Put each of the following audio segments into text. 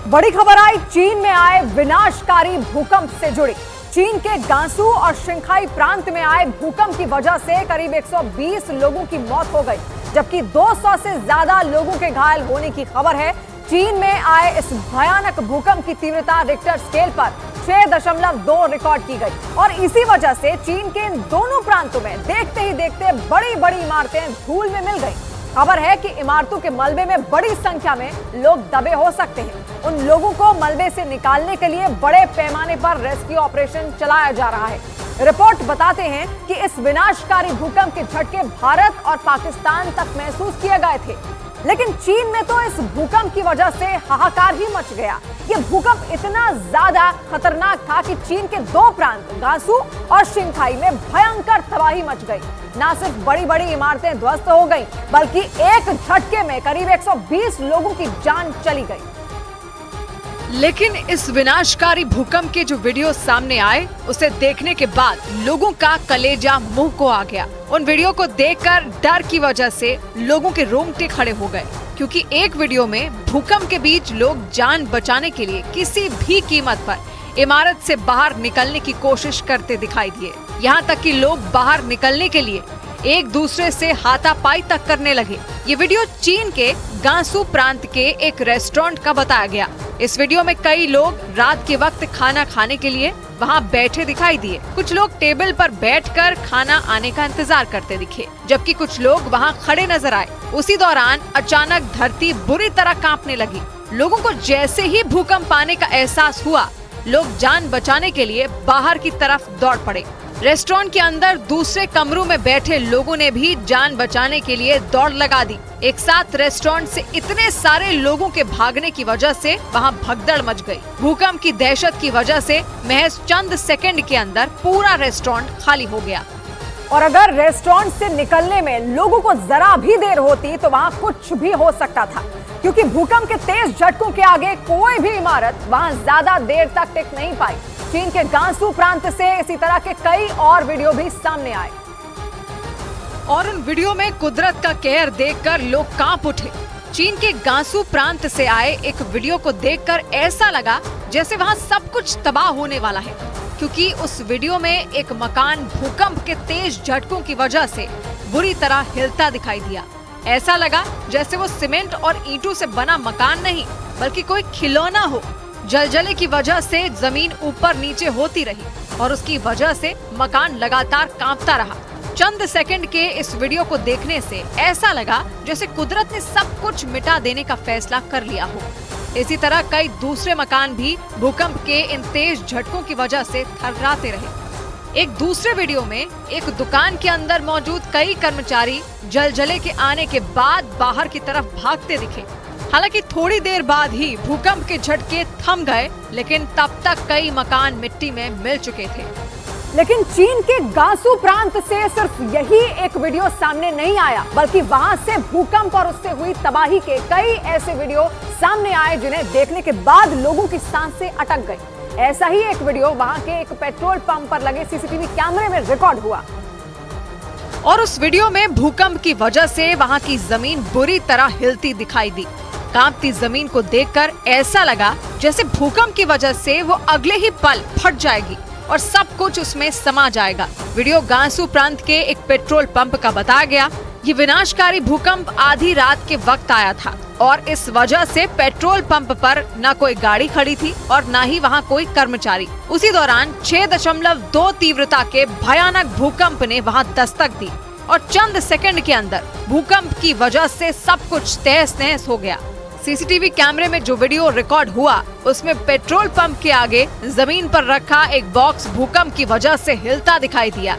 बड़ी खबर आई चीन में आए विनाशकारी भूकंप से जुड़ी। चीन के गांसू और शिंघाई प्रांत में आए भूकंप की वजह से करीब 120 लोगों की मौत हो गई, जबकि 200 से ज्यादा लोगों के घायल होने की खबर है। चीन में आए इस भयानक भूकंप की तीव्रता रिक्टर स्केल पर 6.2 रिकॉर्ड की गई और इसी वजह से चीन के इन दोनों प्रांतों में देखते ही देखते बड़ी बड़ी इमारतें धूल में मिल गई। खबर है कि इमारतों के मलबे में बड़ी संख्या में लोग दबे हो सकते हैं। उन लोगों को मलबे से निकालने के लिए बड़े पैमाने पर रेस्क्यू ऑपरेशन चलाया जा रहा है। रिपोर्ट बताते हैं कि इस विनाशकारी भूकंप के झटके भारत और पाकिस्तान तक महसूस किए गए थे, लेकिन चीन में तो इस भूकंप की वजह से हाहाकार ही मच गया। ये भूकंप इतना ज्यादा खतरनाक था कि चीन के 2 प्रांत गांसू और शिंघाई में भयंकर तबाही मच गई। न सिर्फ बड़ी बड़ी इमारतें ध्वस्त हो गईं, बल्कि एक झटके में करीब 120 लोगों की जान चली गई। लेकिन इस विनाशकारी भूकंप के जो वीडियो सामने आए, उसे देखने के बाद लोगों का कलेजा मुंह को आ गया। उन वीडियो को देखकर डर की वजह से लोगों के रोंगटे खड़े हो गए, क्योंकि एक वीडियो में भूकंप के बीच लोग जान बचाने के लिए किसी भी कीमत पर इमारत से बाहर निकलने की कोशिश करते दिखाई दिए। यहाँ तक कि लोग बाहर निकलने के लिए एक दूसरे से हाथापाई तक करने लगे। ये वीडियो चीन के गांसू प्रांत के एक रेस्टोरेंट का बताया गया। इस वीडियो में कई लोग रात के वक्त खाना खाने के लिए वहां बैठे दिखाई दिए। कुछ लोग टेबल पर बैठकर खाना आने का इंतजार करते दिखे, जबकि कुछ लोग वहां खड़े नजर आए। उसी दौरान अचानक धरती बुरी तरह कांपने लगी। लोगों को जैसे ही भूकंप आने का एहसास हुआ, लोग जान बचाने के लिए बाहर की तरफ दौड़ पड़े। रेस्टोरेंट के अंदर दूसरे कमरों में बैठे लोगों ने भी जान बचाने के लिए दौड़ लगा दी। एक साथ रेस्टोरेंट से इतने सारे लोगों के भागने की वजह से वहां भगदड़ मच गई। भूकंप की दहशत की वजह से महज चंद सेकंड के अंदर पूरा रेस्टोरेंट खाली हो गया। और अगर रेस्टोरेंट से निकलने में लोगों को जरा भी देर होती तो वहां कुछ भी हो सकता था, क्योंकि भूकंप के तेज झटकों के आगे कोई भी इमारत वहां ज्यादा देर तक टिक नहीं पाई। चीन के गांसू प्रांत से इसी तरह के कई और वीडियो भी सामने आए और उन वीडियो में कुदरत का कहर देखकर लोग कांप उठे। चीन के गांसू प्रांत से आए एक वीडियो को देखकर ऐसा लगा जैसे वहां सब कुछ तबाह होने वाला है, क्योंकि उस वीडियो में एक मकान भूकंप के तेज झटकों की वजह से बुरी तरह हिलता दिखाई दिया। ऐसा लगा जैसे वो सीमेंट और ईंटों से बना मकान नहीं, बल्कि कोई खिलौना हो। जलजले की वजह से जमीन ऊपर नीचे होती रही और उसकी वजह से मकान लगातार कांपता रहा। चंद सेकंड के इस वीडियो को देखने से ऐसा लगा जैसे कुदरत ने सब कुछ मिटा देने का फैसला कर लिया हो। इसी तरह कई दूसरे मकान भी भूकंप के इन तेज झटकों की वजह से थर्राते रहे। एक दूसरे वीडियो में एक दुकान के अंदर मौजूद कई कर्मचारी जलजले के आने के बाद बाहर की तरफ भागते दिखे। हालांकि थोड़ी देर बाद ही भूकंप के झटके थम गए, लेकिन तब तक कई मकान मिट्टी में मिल चुके थे। लेकिन चीन के गांसू प्रांत से सिर्फ यही एक वीडियो सामने नहीं आया, बल्कि वहां से भूकंप और उससे हुई तबाही के कई ऐसे वीडियो सामने आए जिन्हें देखने के बाद लोगों की सांसें अटक गई। ऐसा ही एक वीडियो वहां के एक पेट्रोल पंप पर लगे सीसीटीवी कैमरे में रिकॉर्ड हुआ और उस वीडियो में भूकंप की वजह से वहां की जमीन बुरी तरह हिलती दिखाई दी। कांपती जमीन को देखकर ऐसा लगा जैसे भूकंप की वजह से वो अगले ही पल फट जाएगी और सब कुछ उसमें समा जाएगा। वीडियो गांसू प्रांत के एक पेट्रोल पंप का बताया गया। ये विनाशकारी भूकंप आधी रात के वक्त आया था और इस वजह से पेट्रोल पंप पर न कोई गाड़ी खड़ी थी और न ही वहां कोई कर्मचारी। उसी दौरान 6.2 तीव्रता के भयानक भूकंप ने वहां दस्तक दी और चंद सेकंड के अंदर भूकंप की वजह से सब कुछ तहस नहस हो गया। सीसीटीवी कैमरे में जो वीडियो रिकॉर्ड हुआ, उसमें पेट्रोल पंप के आगे जमीन पर रखा एक बॉक्स भूकंप की वजह से हिलता दिखाई दिया।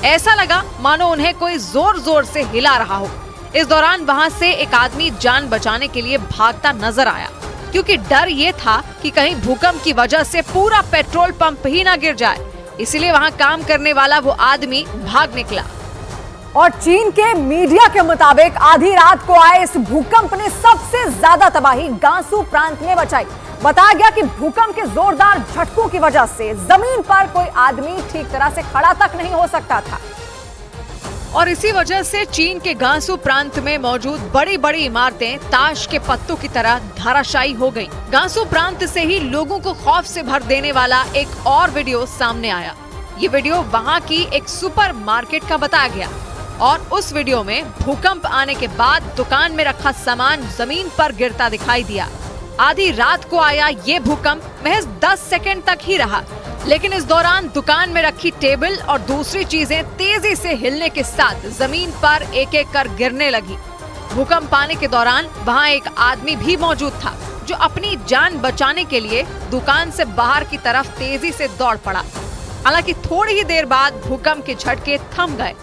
ऐसा लगा मानो उन्हें कोई जोर जोर से हिला रहा हो। इस दौरान वहां से एक आदमी जान बचाने के लिए भागता नजर आया, क्योंकि डर ये था कि कहीं भूकंप की वजह से पूरा पेट्रोल पंप ही ना गिर जाए। इसलिए वहां काम करने वाला वो आदमी भाग निकला। और चीन के मीडिया के मुताबिक आधी रात को आए इस भूकंप ने सबसे ज्यादा तबाही गांसू प्रांत में मचाई। बताया गया कि भूकंप के जोरदार झटकों की वजह से जमीन पर कोई आदमी ठीक तरह से खड़ा तक नहीं हो सकता था। और इसी वजह से चीन के गांसू प्रांत में मौजूद बड़ी बड़ी इमारतें ताश के पत्तों की तरह धराशायी हो गईं। गांसू प्रांत से ही लोगों को खौफ से भर देने वाला एक और वीडियो सामने आया। ये वीडियो वहां की एक सुपर मार्केट का बताया गया और उस वीडियो में भूकंप आने के बाद दुकान में रखा सामान जमीन पर गिरता दिखाई दिया। आधी रात को आया ये भूकंप महज 10 सेकंड तक ही रहा, लेकिन इस दौरान दुकान में रखी टेबल और दूसरी चीजें तेजी से हिलने के साथ जमीन पर एक एक कर गिरने लगी। भूकंप आने के दौरान वहां एक आदमी भी मौजूद था जो अपनी जान बचाने के लिए दुकान से बाहर की तरफ तेजी से दौड़ पड़ा। हालांकि थोड़ी ही देर बाद भूकंप के झटके थम गए,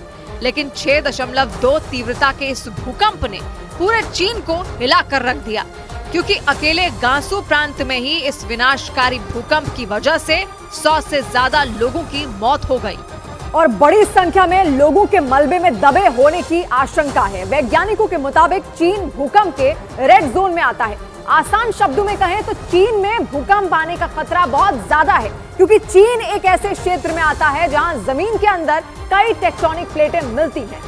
लेकिन 6.2 तीव्रता के इस भूकंप ने पूरे चीन को हिलाकर रख दिया, क्योंकि अकेले गांसू प्रांत में ही इस विनाशकारी भूकंप की वजह से 100 से ज्यादा लोगों की मौत हो गई और बड़ी संख्या में लोगों के मलबे में दबे होने की आशंका है। वैज्ञानिकों के मुताबिक चीन भूकंप के रेड जोन में आता है। आसान शब्दों में कहें तो चीन में भूकंप आने का खतरा बहुत ज्यादा है, क्योंकि चीन एक ऐसे क्षेत्र में आता है जहां जमीन के अंदर कई टेक्टोनिक प्लेटें मिलती हैं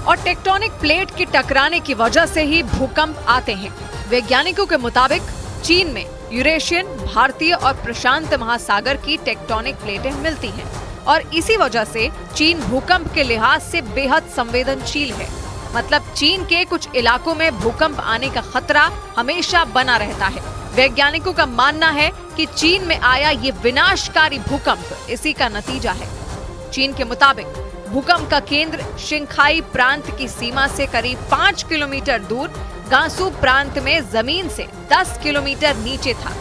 और टेक्टोनिक प्लेट के टकराने की वजह से ही भूकंप आते हैं। वैज्ञानिकों के मुताबिक चीन में यूरेशियन, भारतीय और प्रशांत महासागर की टेक्टोनिक प्लेटें मिलती हैं और इसी वजह से चीन भूकंप के लिहाज से बेहद संवेदनशील है। मतलब चीन के कुछ इलाकों में भूकंप आने का खतरा हमेशा बना रहता है। वैज्ञानिकों का मानना है कि चीन में आया ये विनाशकारी भूकंप इसी का नतीजा है। चीन के मुताबिक भूकंप का केंद्र शिंखाई प्रांत की सीमा से करीब 5 किलोमीटर दूर गांसू प्रांत में जमीन से 10 किलोमीटर नीचे था।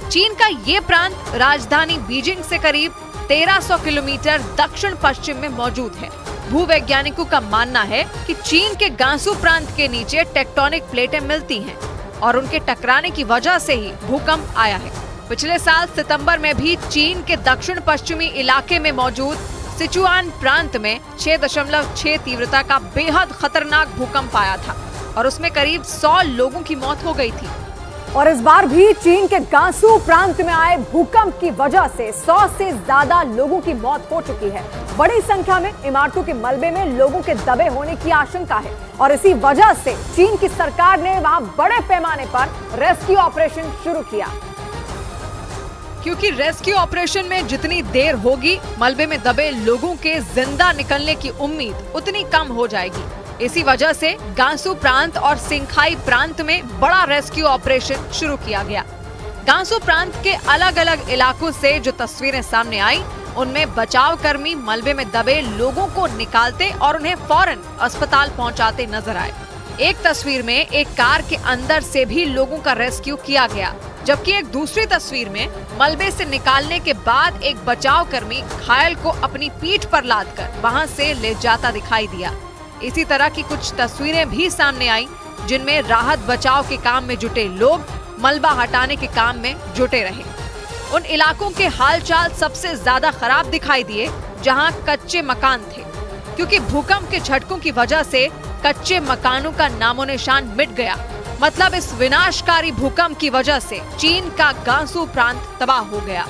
चीन का ये प्रांत राजधानी बीजिंग से करीब 1300 किलोमीटर दक्षिण पश्चिम में मौजूद है। भूवैज्ञानिकों का मानना है कि चीन के गांसू प्रांत के नीचे टेक्टोनिक प्लेटें मिलती हैं और उनके टकराने की वजह से ही भूकंप आया है। पिछले साल सितंबर में भी चीन के दक्षिण पश्चिमी इलाके में मौजूद सिचुआन प्रांत में 6.6 तीव्रता का बेहद खतरनाक भूकंप आया था और उसमें करीब 100 लोगों की मौत हो गई थी। और इस बार भी चीन के गांसू प्रांत में आए भूकंप की वजह से 100 से ज्यादा लोगों की मौत हो चुकी है। बड़ी संख्या में इमारतों के मलबे में लोगों के दबे होने की आशंका है और इसी वजह से चीन की सरकार ने वहां बड़े पैमाने पर रेस्क्यू ऑपरेशन शुरू किया। क्योंकि रेस्क्यू ऑपरेशन में जितनी देर होगी, मलबे में दबे लोगों के जिंदा निकलने की उम्मीद उतनी कम हो जाएगी। इसी वजह से गांसू प्रांत और सिंखाई प्रांत में बड़ा रेस्क्यू ऑपरेशन शुरू किया गया। गांसू प्रांत के अलग अलग इलाकों से जो तस्वीरें सामने आई, उनमें बचाव कर्मी मलबे में दबे लोगों को निकालते और उन्हें फौरन अस्पताल पहुंचाते नजर आए। एक तस्वीर में एक कार के अंदर से भी लोगों का रेस्क्यू किया गया, जबकि एक दूसरी तस्वीर में मलबे से निकालने के बाद एक बचाव कर्मी घायल को अपनी पीठ पर लादकर वहां से ले जाता दिखाई दिया। इसी तरह की कुछ तस्वीरें भी सामने आई, जिनमें राहत बचाव के काम में जुटे लोग मलबा हटाने के काम में जुटे रहे। उन इलाकों के हालचाल सबसे ज्यादा खराब दिखाई दिए जहां कच्चे मकान थे, क्योंकि भूकंप के झटकों की वजह से कच्चे मकानों का नामो निशान मिट गया। मतलब इस विनाशकारी भूकंप की वजह से चीन का गांसू प्रांत तबाह हो गया।